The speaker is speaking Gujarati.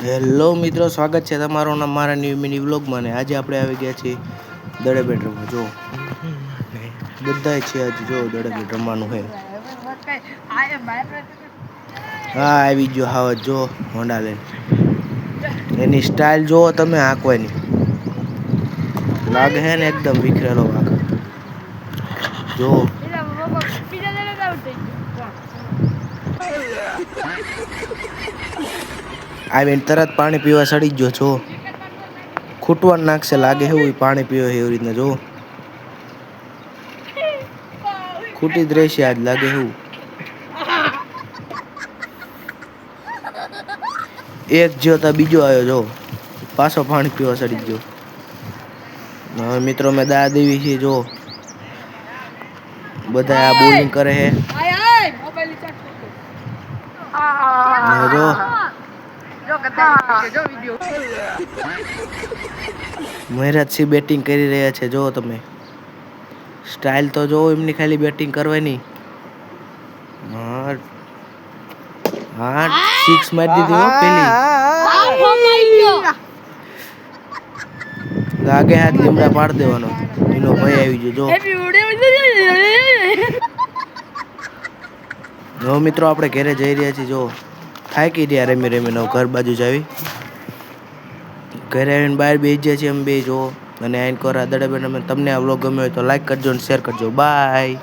હેલો મિત્રો, સ્વાગત છે તમારું મારા ન્યૂ મિની વ્લોગમાં. ને આજે આપણે આવી ગયા છીએ દડે બેટ રમવા. જો બધા છે આજે, જો દડે બેટ રમવાનું છે. હા, આવી ગયો હાવત, જો હોન્ડા લઈને. એની સ્ટાઇલ જુઓ તમે હાંકવાની, લાગે છે ને એકદમ વિખરેલો વાઘ. જો આવીને તરત પાણી પીવા સડી ગયો. છો ખૂટવાનું નાખશે લાગે એવું પાણી પીવે એવી રીતના. જો ખૂટી જ રહેશે આજ લાગે એવું. એક જ્યો તો બીજો આવ્યો, જો પાછો પાણી પીવા સડી ગયો. હવે મિત્રો મેં દા દેવી છે. જો બધા આ બોલિંગ કરે છે. જો મહેરાજસિંહ બેટિંગ કરી રહ્યા છે. જો તમે સ્ટાઇલ તો જો એમની ખાલી બેટિંગ કરવાની. હા, સિક્સ મારી દીધી હો પેલી. લાગે હાથ લીમડા પાડ દેવાનો. એનો ભય આવી ગયો. જો મિત્રો આપણે ઘરે જઈ રહ્યા છીએ. જો થાકી રહ્યા રમી રમીને, ઘર બાજુ જ આવી. ઘરે આવીને બહાર બેસી જાય છે અમે બે. જો અને આઈન કોરા દડે બેન. તમને આ વ્લોગ ગમ્યો હોય તો લાઈક કરજો અને શેર કરજો. બાય.